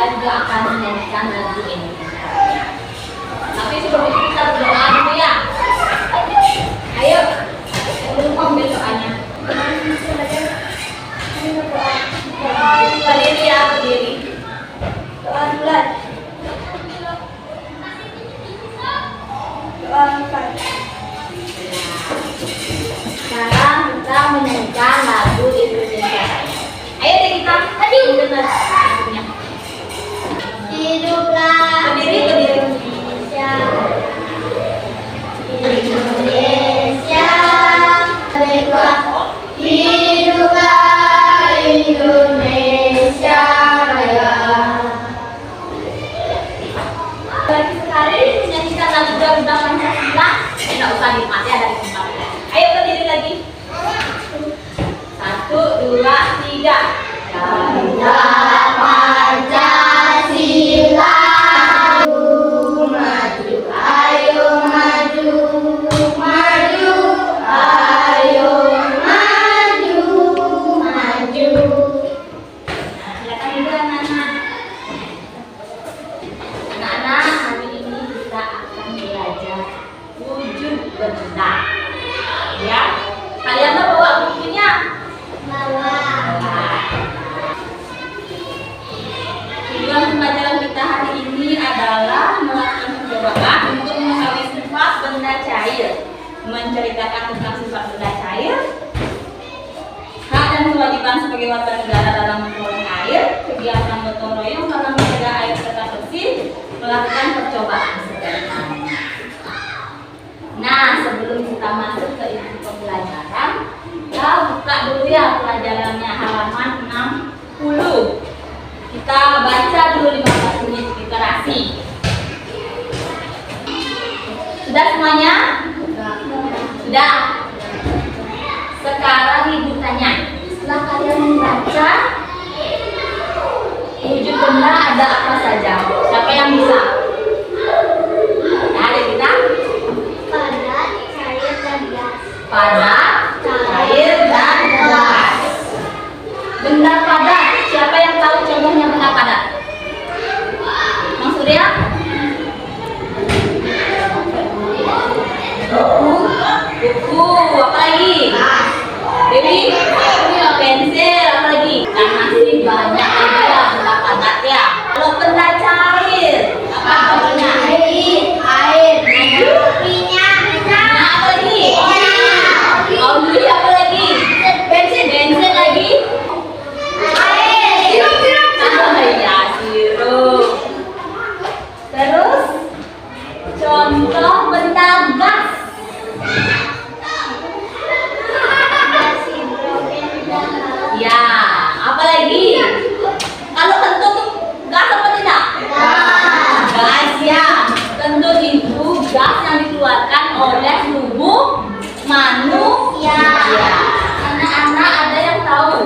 kita juga akan menyanyikan lagu Indonesia Raya. Tapi sebelum itu kita berdoa dulu ya. Ayo, sebelum ambil doanya. Berdiri ya, berdiri. Doa dulu. Doa sekarang kita menyanyikan lagu Indonesia Raya. Ayo deh kita. Aduh, dengar lagunya. Hiduplah Indonesia, Indonesia, baiklah. Hiduplah Indonesia Raya. Bagi sekali menyanyikan lagu Garuda Pancasila, tidak usah dinikmati ada di tempat. Ayo berdiri lagi. 1, 2, 3. Garuda Pancasila, maju, ayo maju, maju, ayo maju, maju. Nah, silakan ibu anak-anak. Anak-anak, hari ini kita akan belajar wujud benda. Ya, kalian mau bawa bukunya? Bawa. Tujuan pembelajaran kita hari ini adalah melakukan percobaan untuk mengetahui sifat benda cair, menceritakan tentang sifat benda cair, hak dan kewajiban sebagai warga negara dalam mengelola air, kegiatan gotong royong dalam menjaga air tetap bersih, melakukan percobaan sederhana. Nah, sebelum kita masuk ke inti pembelajaran, kita buka dulu ya pelajarannya halaman 60. Kita baca dulu 15 menit literasi. Sudah semuanya? Sudah. Sekarang ibu tanya, setelah kalian membaca wujud benda ada apa saja? Siapa yang bisa? Ada kita? Padat, cair, dan gas. Padat, cair, dan gas. Benda padat. Siapa yang tahu contohnya benda padat? Mas Surya? Buku, apa lagi? Dewi? Pensil, apa lagi? Dan masih banyak lagi ya benda padat ya. Kalau benda cair, apa contohnya? Air. Minyak. Nah, apa lagi? Oli, apa lagi? Bensin lagi? Terus contoh benda gas. Ya, apa lagi? Kalau kentut gas apa tidak? Gas ya. Kentut itu gas yang dikeluarkan oleh tubuh manusia. Anak-anak ada yang tahu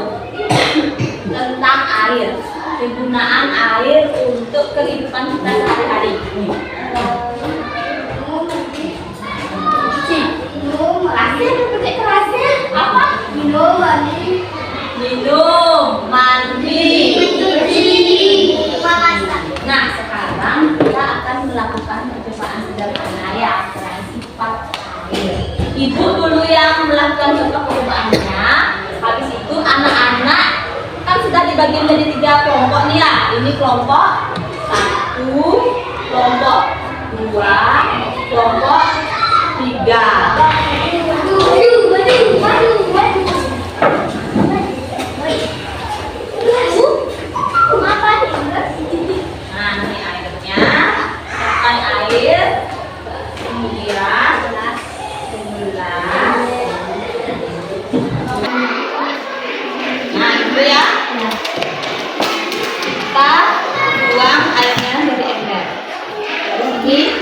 tentang air? Kegunaan air untuk kehidupan kita sehari-hari. Apa? Minum, mandi, nah, sekarang kita akan melakukan percobaan sederhana ya terkait sifat air. Ibu dulu yang melakukan contoh percobaannya. Habis itu anak-anak kan sudah dibagi menjadi 3 kelompok nih ya. Ini kelompok 1, kelompok 2, kelompok 3. Nah, ini airnya. Siapkan air. Kemudian gelas. Nah, itu ya. Kita buang airnya dari ember. Terus ini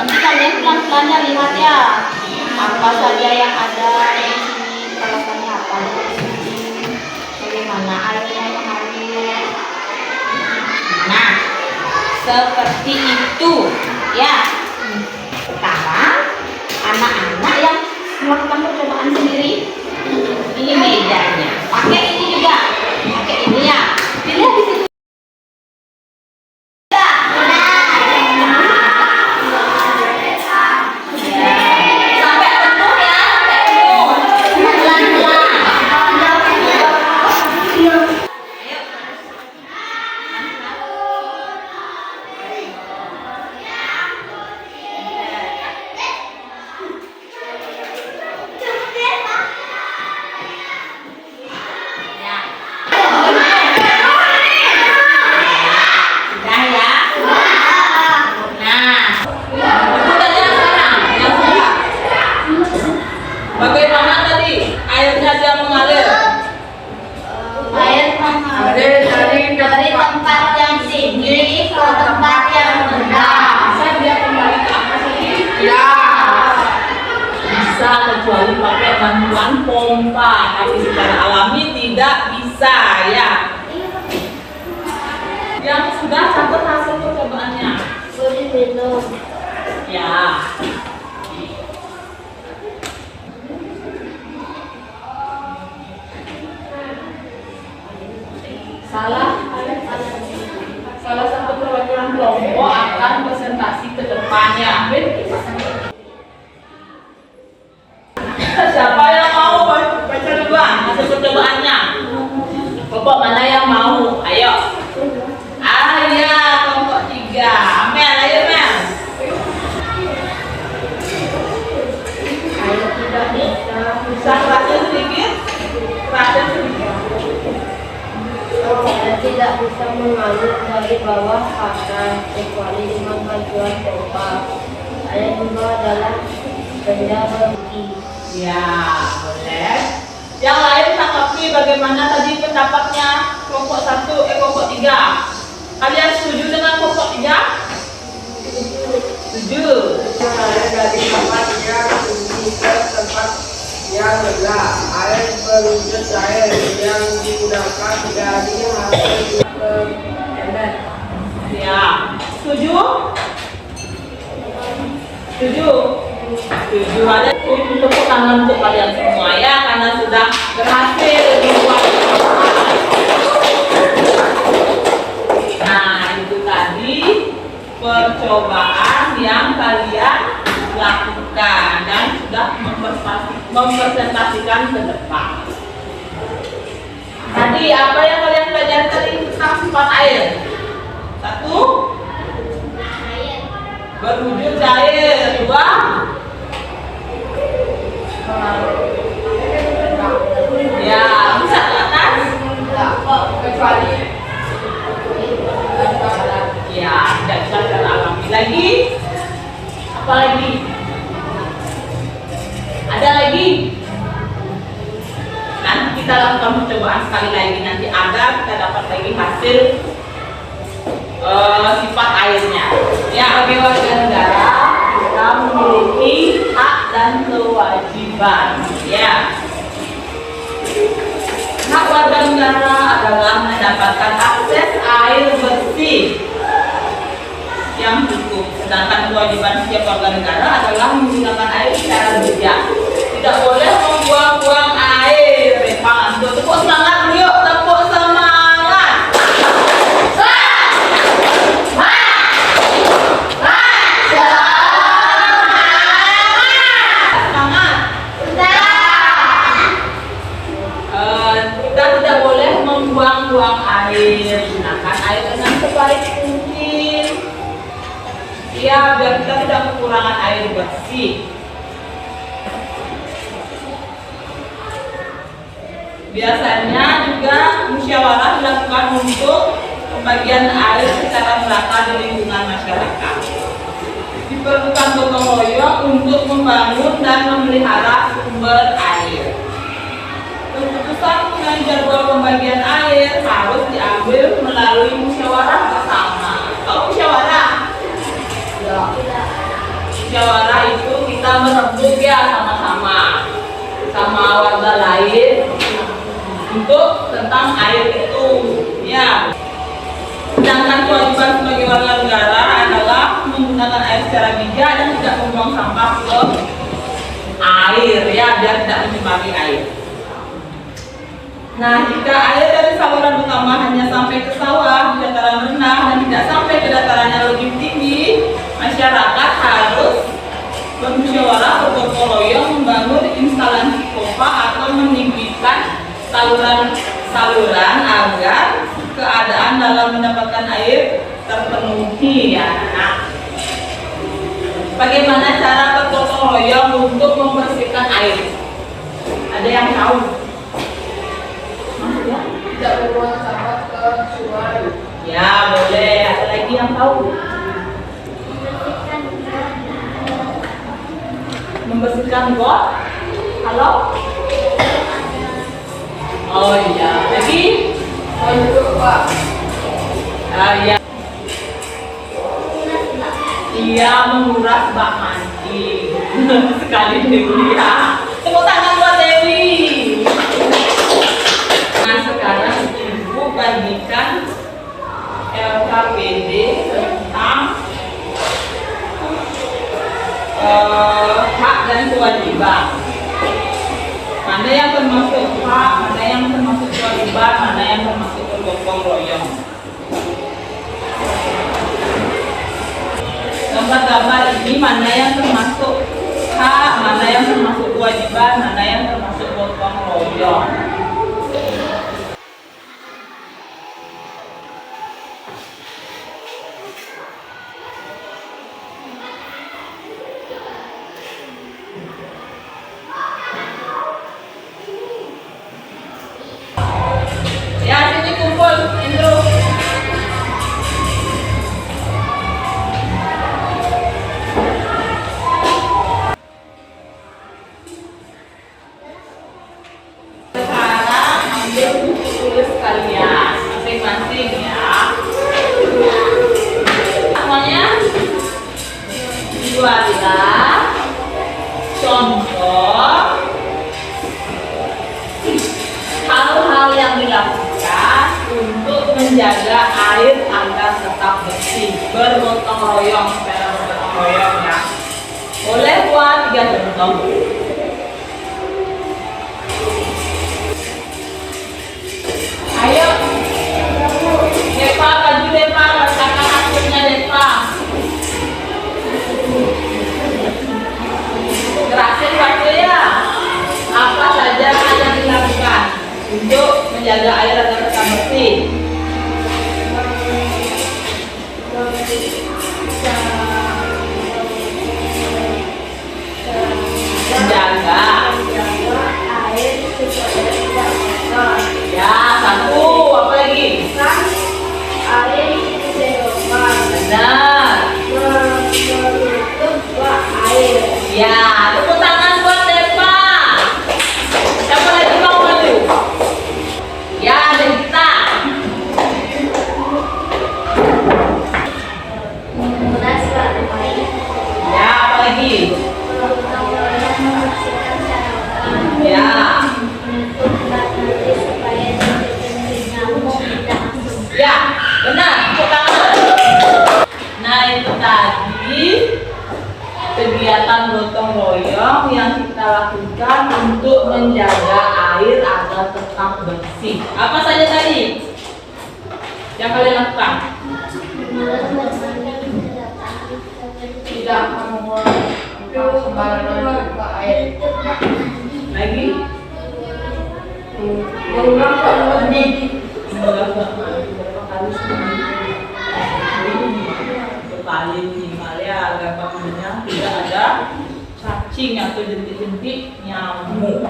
Nanti kalian pelan-pelan ya lihat ya apa saja yang ada di sini. Kalau kalian apa di sini, bagaimana airnya mengalir. Nah, seperti itu ya. Sekarang anak-anak yang melakukan percobaan sendiri, ini mejanya. Pakai ini juga, pakai ini ya. Dilihat di situ. Bagaimana tadi airnya dia mengalir? Air mengalir dari tempat yang tinggi ke tempat yang rendah. Bisa dia kembali ke atas lagi? Ya. Bisa kecuali pakai bantuan pompa, tapi secara alami tidak bisa ya. Yang sudah catat hasil percobaannya? Boleh minum. Ya. Salah satu perwakilan kelompok akan presentasi ke depannya. Siapa yang mau baca duluan hasil percobaannya? Kelompok mana yang mau? Ayo. Ya, kelompok 3. Amel, ayo Mel. Air tidak Bisa kerasnya sedikit? Kerasnya sedikit. Air tidak bisa mengalir dari bawah ke atas kecuali dengan bantuan pompa. Air juga adalah benda berhenti. Ya, boleh. Yang lain tanggapi bagaimana tadi pendapatnya kelompok 1, kelompok 3. Kalian setuju dengan kelompok 3? Setuju. Air dari tempat yang tinggi ke tempat yang rendah. Air berwujud air yang digunakan dari hasil ember. Ya, setuju? Setuju? Setuju. Ada tepuk tangan untuk kalian semua ya, karena sudah berhasil membuat. Nah, itu tadi percobaan yang kalian lakukan dan sudah mempresentasikan ke depan. Tadi apa yang kalian pelajari tadi tentang sifat air? 1, berwujud cair. 2, ya bisa ke atas. Kecuali Ya, tidak bisa secara alami. Lagi? Apa lagi? Ada lagi? Nanti kita lakukan percobaan sekali lagi nanti agar kita dapat lagi hasil sifat airnya. Ya, sebagai warga negara kita memiliki hak dan kewajiban. Ya. Hak warga negara adalah mendapatkan akses air bersih yang cukup. Sedangkan kewajiban setiap warga negara adalah menggunakan air secara bijak. Tidak boleh membuang-buang air. Tepuk semangat, yuk, tepuk semangat. Semangat. Kita tidak boleh membuang-buang air. Gunakan air dengan sebaik mungkin. Ya, biar kita tidak kekurangan air bersih. Biasanya juga musyawarah dilakukan untuk pembagian air secara merata di lingkungan masyarakat. Diperlukan gotong royong untuk membangun dan memelihara sumber air. Keputusan mengenai jadwal pembagian air harus diambil melalui musyawarah bersama. Tahu musyawarah? musyawarah itu kita merembuk ya sama-sama sama warga lain untuk tentang air itu ya. Sedangkan kewajiban sebagai warga negara adalah menggunakan air secara bijak dan tidak membuang sampah ke air ya, biar tidak mencemari air. Nah, jika air dari saluran utama hanya sampai ke sawah di dataran rendah dan tidak sampai ke dataran yang lebih tinggi, masyarakat harus bermusyawarah bergotong royong membangun instalasi pompa atau meninggikan saluran agar keadaan dalam mendapatkan air terpenuhi ya. Nah, bagaimana cara bergotong royong untuk membersihkan air? Ada yang tahu? Maksudnya? Tidak membuang sampah ke sungai. Ya boleh. Ada lagi yang tahu? Membersihkan got? Halo? Oh iya. Lagi? Untuk Pak. Iya. Iya, menguras bak mandi. Sekali Dewi ya. Tepuk tangan buat Dewi. Nah sekarang Ibu bagikan LKPD tentang hak dan kewajiban. Mana yang termasuk hak, mana yang termasuk kewajiban, mana yang termasuk bergotong royong. Gambar-gambar ini mana yang termasuk hak, mana yang termasuk kewajiban, mana yang termasuk gotong royong. Ya, sini kumpul, Indro. Sekarang ambil buku tulis kalian masing-masing ya. Semuanya dibuatlah contoh hal-hal yang dilakukan untuk menjaga air agar tetap bersih. Bergotong royong, sepeda bergotong royong ya. Boleh buat 3 contoh. Ayo, Depa, baju Depa, bacakan akunnya Depa. Gerakin waktu ya. Apa saja yang dilakukan untuk menjaga air agar tetap bersih? Menjaga air supaya tidak kotor. ya, satu, apa lagi? Air sedotan. Benar. Menutup bak air. Ya, tepuk tangan buat Depa. Siapa lagi mau maju? Ya, Devita. Menguras bak air. Ya, apa lagi? Bergotong royong membersihkan saluran. Ya. Menutup bak nanti supaya tidak nyamuk tidak masuk. Ya, benar. Tepuk tangan. Nah, itu tadi kegiatan gotong royong yang kita lakukan untuk menjaga air agar tetap bersih. Apa saja tadi yang kalian lakukan? Tidak membuang sampah sembarangan ke air. Lagi? Mengulang bak mandi. Sekali minimal ya, agar bangunnya tidak ada cacing atau jentik-jentik nyamuk.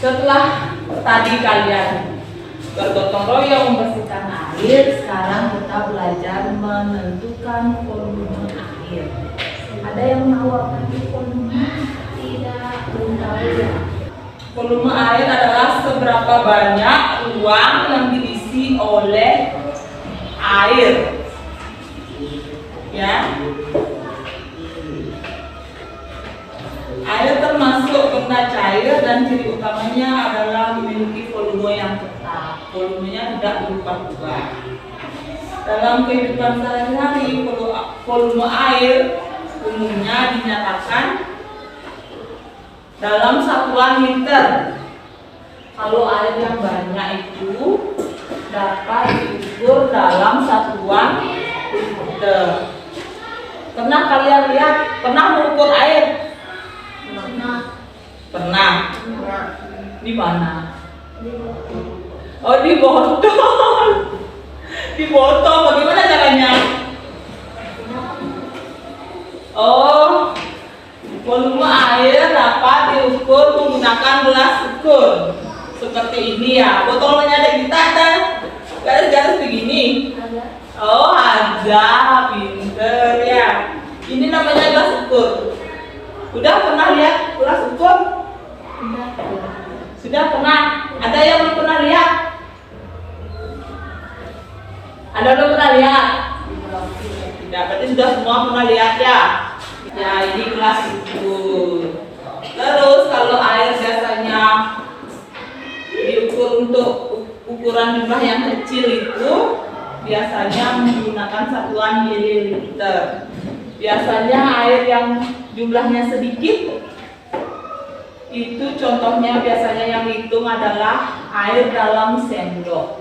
Setelah tadi kalian bergotong royong membersihkan air, sekarang kita belajar menentukan volume air. Ada yang tahu apa itu volume? Tidak, belum tahu ya. Volume air adalah seberapa banyak ruang yang diisi oleh air. Ya. cair dan ciri utamanya adalah memiliki volume yang tetap. Volumenya tidak berubah-ubah. Dalam kehidupan sehari-hari, volume air umumnya dinyatakan dalam satuan liter. Kalau air yang banyak itu dapat diukur dalam satuan liter. Pernah kalian lihat? Pernah mengukur air? Pernah. Di mana? Oh, di botol. Di botol. Bagaimana caranya? Oh, volume air dapat diukur menggunakan gelas ukur. Seperti ini ya. Botolnya ada di ada garis-garis begini. Oh, ada, pinter ya. Ini namanya gelas ukur. Udah pernah lihat gelas ukur? Sudah pernah? Ada yang belum pernah lihat? Ada belum pernah lihat? Tidak, berarti sudah semua pernah lihat ya. Ya, ini gelas ukur. Terus kalau air biasanya diukur untuk ukuran jumlah yang kecil itu biasanya menggunakan satuan mililiter. Biasanya air yang jumlahnya sedikit itu contohnya biasanya yang dihitung adalah air dalam sendok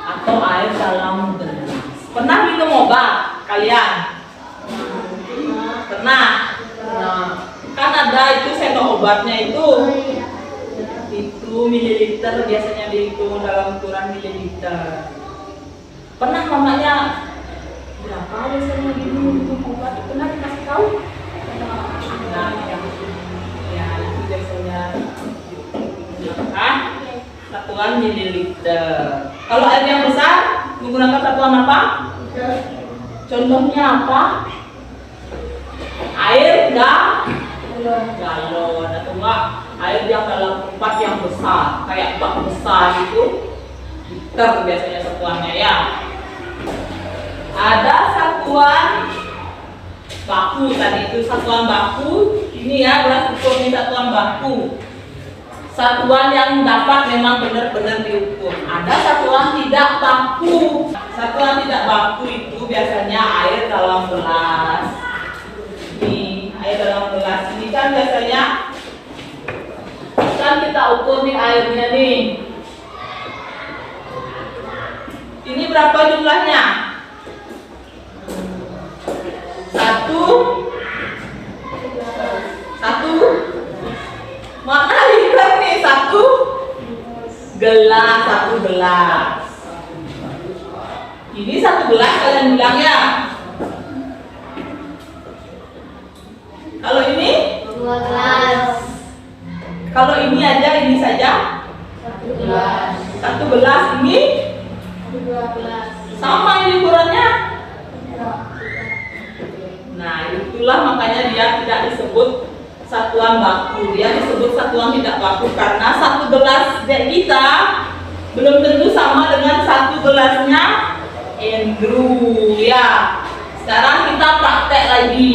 atau air dalam gelas. Pernah minum obat kalian? Pernah? Kan ada itu sendok obatnya itu mililiter, biasanya dihitung dalam ukuran mililiter. Pernah mamanya berapa biasanya minum obat? Pernah dikasih tahu? Nah, ya itu biasanya digunakan satuan mililiter. Kalau air yang besar menggunakan satuan apa? Contohnya apa? Air galon atau enggak air yang dalam tempat yang besar kayak bak besar itu liter biasanya satuannya ya. Ada satuan baku, tadi itu satuan baku. Ini ya gelas ukur ini satuan baku. Satuan yang dapat memang benar-benar diukur. Ada satuan tidak baku. Satuan tidak baku itu biasanya air dalam gelas. Ini air dalam gelas ini kan biasanya kan kita ukur nih airnya nih. Ini berapa jumlahnya? Satu mana liter nih? Satu gelas. Ini satu gelas kalian bilang ya. Kalau ini 2 gelas. Kalau ini aja, ini saja 1 gelas. Satu gelas ini 2 gelas. sama ini ukurannya. Nah, itulah makanya dia tidak disebut satuan baku. Dia disebut satuan tidak baku karena satu gelas kita belum tentu sama dengan satu gelasnya Andrew ya. Sekarang kita praktek lagi.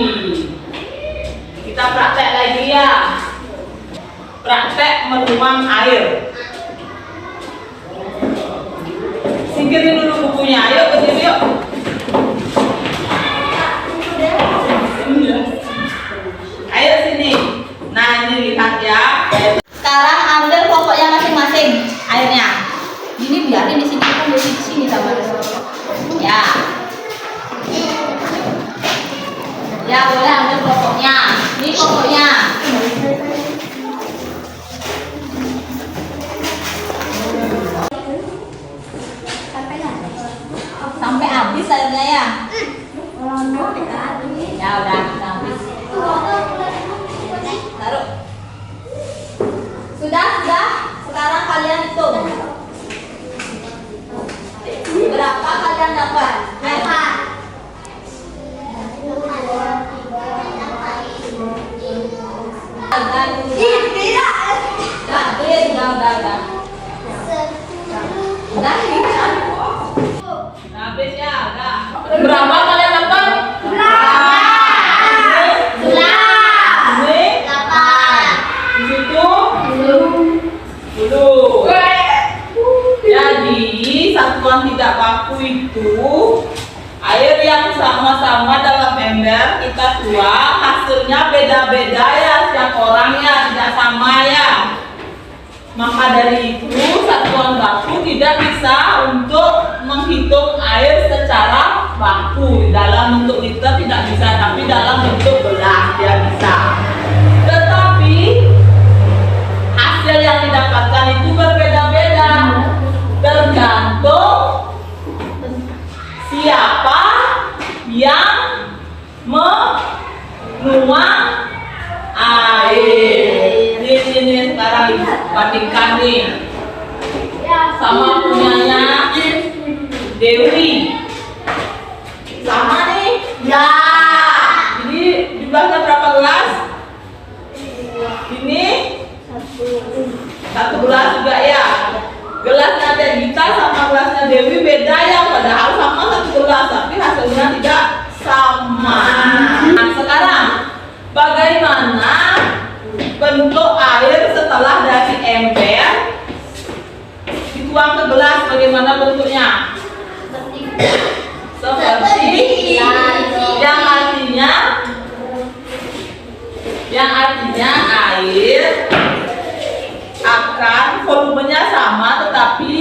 Ya. Praktek menuang air. Singkirin dulu bukunya. Ayo berdiri yuk. Ayo sini. Nah, ini lihat ya. Sekarang ambil pokoknya masing-masing airnya. Ini biarin di sini, kan di sini sama. Ya. Ya, boleh ambil pokoknya. Ini pokoknya. Sampai habis airnya ya. Ya udah habis. Taruh. Sudah. Sekarang kalian hitung. Berapa kalian dapat? Berapa? Udah. Habis ya, udah. Berapa kalian dapat? Ini 8. Di situ ember kita tuang, hasilnya beda-beda ya, setiap orang ya, tidak sama ya. Maka dari itu satuan baku tidak bisa untuk menghitung air secara baku. Dalam bentuk liter tidak bisa, tapi dalam bentuk gelas dia bisa. Tetapi hasil yang didapatkan itu berbeda-beda, tergantung siapa yang menuang air. Ini sekarang ibu bandingkan nih sama punyanya Dewi, sama nih ya. Jadi jumlahnya berapa gelas? Ini satu gelas juga ya. Gelasnya Devita sama gelasnya Dewi beda ya, padahal sama satu gelas tapi hasilnya tidak sama. Nah sekarang bagaimana bentuk air setelah dari ember dituang ke gelas? Bagaimana bentuknya? Seperti yang artinya air akan volumenya sama, tetapi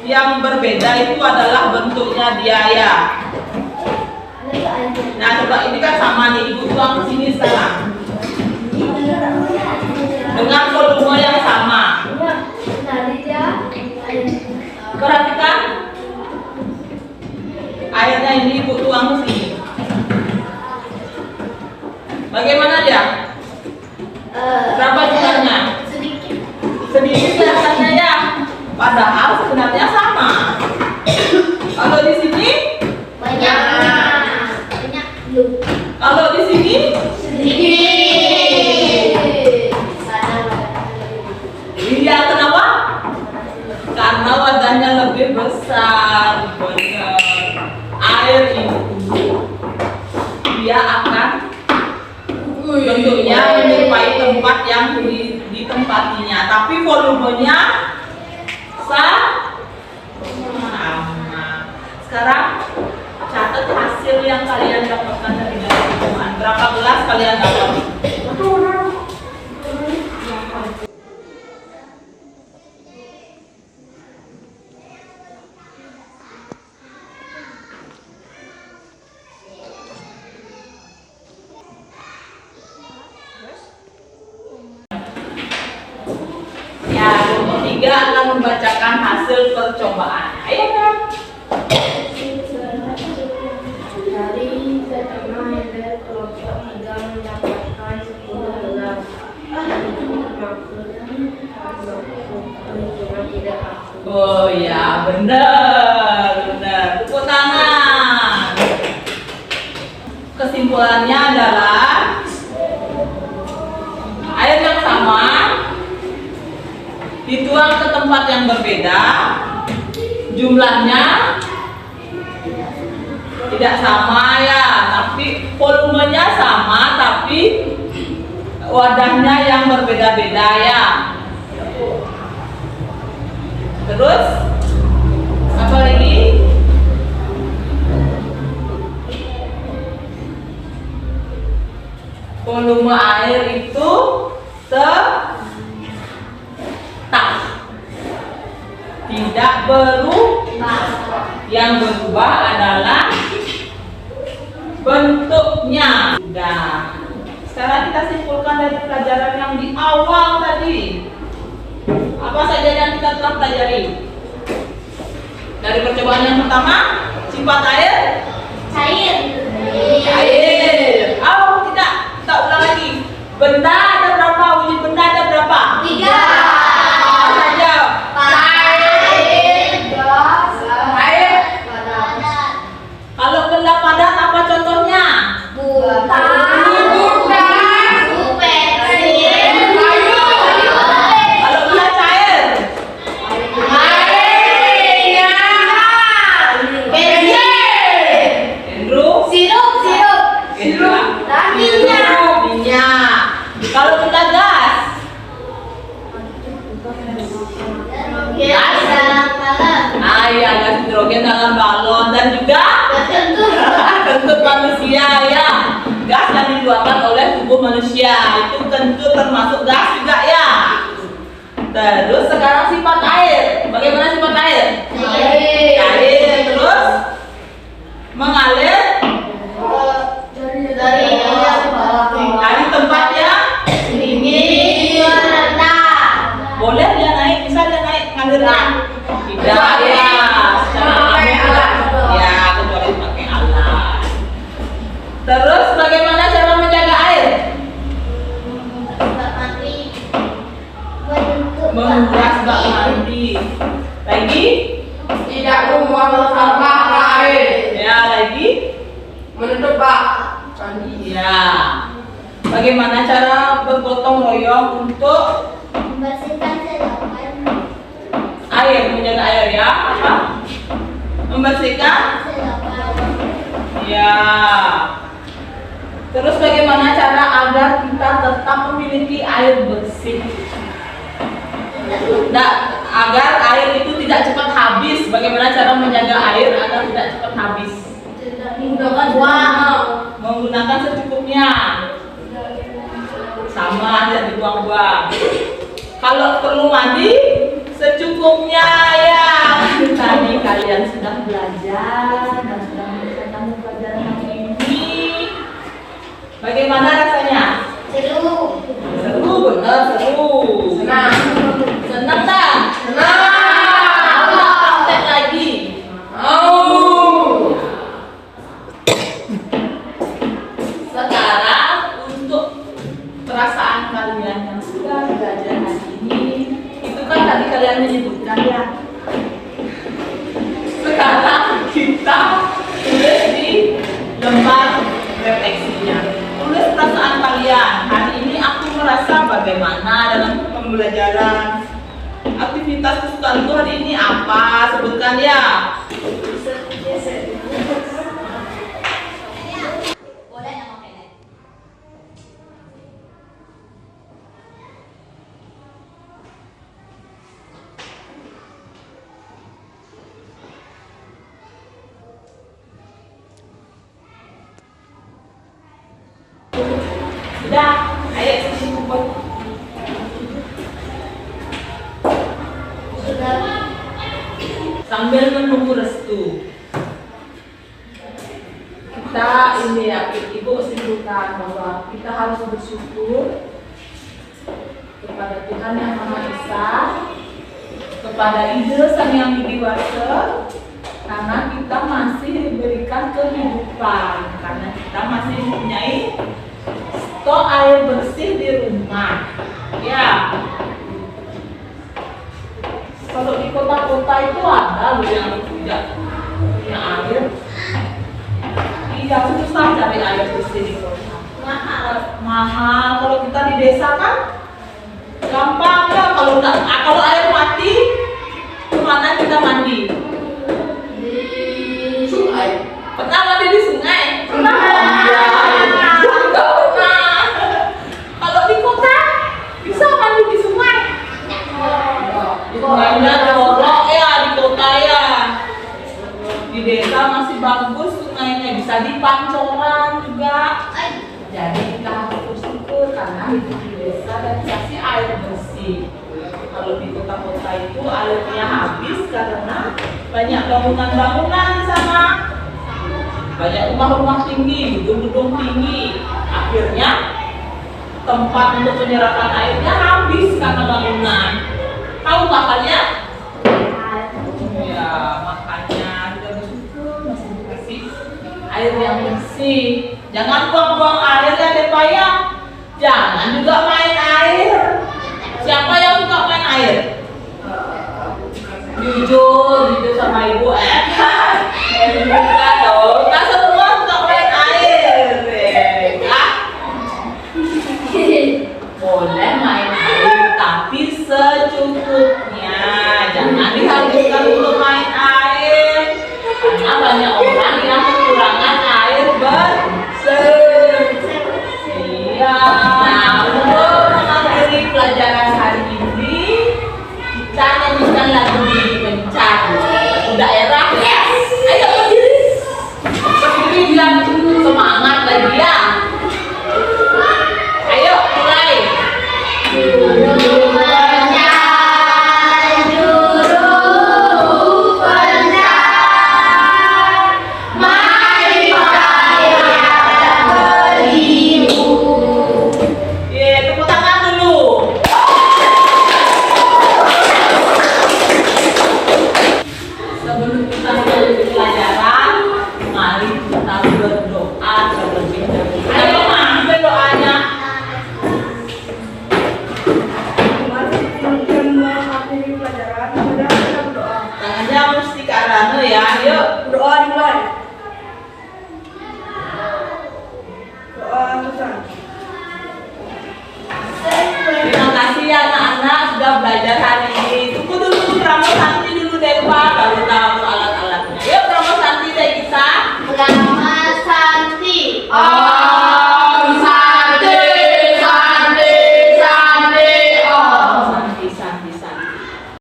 yang berbeda itu adalah bentuknya dia ya. Nah coba ini kan sama nih, ibu tuang ke sini sekarang dengan volume yang sama. Perhatikan airnya ini ibu tuang ke sini. Bagaimana dia? Berapa jumlahnya? Sedikit kelihatannya ya, padahal sebenarnya sama. Kalau di sini banyak. Kalau di sini iya, kenapa? Karena wadahnya lebih besar. Benar. Air itu dia akan bentuknya menyerupai tempat yang ditempatinya, tapi volumenya sama. Sekarang catat hasil yang kalian dapatkan dari hitungan. Berapa gelas kalian dapat? Ya, kelompok 3 akan membacakan hasil percobaan. Ayo kan? Dari setengah ember kelompok 3 mendapatkan 10 gelas. Maksudnya tidak aku. Oh ya, benar. Tepuk tangan. Kesimpulannya adalah air yang sama dituang ke tempat yang berbeda, jumlahnya tidak sama ya, tapi volumenya sama, tapi wadahnya yang berbeda-beda ya. Terus apa lagi? Volume air itu tetap tidak berubah. Yang berubah adalah bentuknya. Nah, sekarang kita simpulkan dari pelajaran yang di awal tadi. Apa saja yang kita telah pelajari? Dari percobaan yang pertama, sifat air Cair. air. Oh tidak, kita ulang lagi. Benda ada berapa? Wujud benda ada berapa? 3. Apa saja? Air, gas, Air. padat. Kalau benda padat apa contohnya? Buta, Kalau benda cair? Andrew? Sirup. Minyak. Kalau benda gas? Iya, gas hidrogen dalam balon dan juga kentut manusia ya. Gas yang dikeluarkan oleh tubuh manusia itu tentu termasuk gas juga ya. Terus sekarang sifat air. Bagaimana sifat air? Cair. Terus mengalir dari tempat yang boleh dia naik, bisa dia naik ngalirnya? Tidak ya. Secara alami tidak. Ya, kecuali pakai alat. Terus bagaimana cara menjaga air? Menguras bak mandi. Lagi? Tidak membuang sampah ke air. Ya, lagi? Menutup bak mandi. Ya. Bagaimana cara bergotong royong untuk air, menjaga air ya? Apa? Membersihkan? Ya. Terus bagaimana cara agar kita tetap memiliki air bersih? Nah, agar air itu tidak cepat habis. Bagaimana cara menjaga air agar tidak cepat habis? Menggunakan secukupnya. Sama, tidak dibuang-buang. Kalau perlu mandi, secukupnya ya. Tadi kalian sudah belajar dan sudah menyelesaikan pelajaran hari ini. Bagaimana rasanya? Seru, benar seru. Senang. Senang tak? Senang. Kita praktek lagi. Sekarang untuk perasaan kalian yang sudah belajar hari ini, itu kan tadi kalian menyebutkan ya. Sekarang kita tulis di lembar refleksinya. Tulis perasaan kalian. Hari ini aku merasa bagaimana dalam pembelajaran. Aktivitas kesukaanku hari ini apa? Sebutkan ya. Sudah, ayo sini kumpul. Sambil menunggu restu, kita ini ya, ibu simpulkan bahwa kita harus bersyukur kepada Tuhan yang Maha Esa, kepada Ide Sang Yang Widiwasa, karena kita masih diberikan kehidupan, karena kita masih mempunyai stok air bersih di rumah. Ya. Kalau di kota-kota itu ada loh yang tidak punya air. Iya, susah cari air bersih di kota. Mahal. Kalau kita di desa kan gampang ya. Kalau air mati, kemana kita mandi? Di sungai. Pernah mandi di sungai? Pernah. Kalau di kota bisa mandi di sungai. Sungainya jorok ya di kota ya. Di desa masih bagus sungainya, bisa di pancoran juga. Jadi kita harus bersyukur karena hidup di desa dan dikasih air bersih. Kalau di kota-kota itu airnya habis karena banyak bangunan-bangunan di sana. Banyak rumah-rumah tinggi, gedung-gedung tinggi. Akhirnya tempat untuk penyerapan airnya habis karena bangunan. Tahu makanya? Ya, makanya kita bersyukur masih dikasih air yang bersih. Jangan buang-buang air ya Depa ya. Jangan juga main air. Siapa yang suka main air? Jujur sama ibu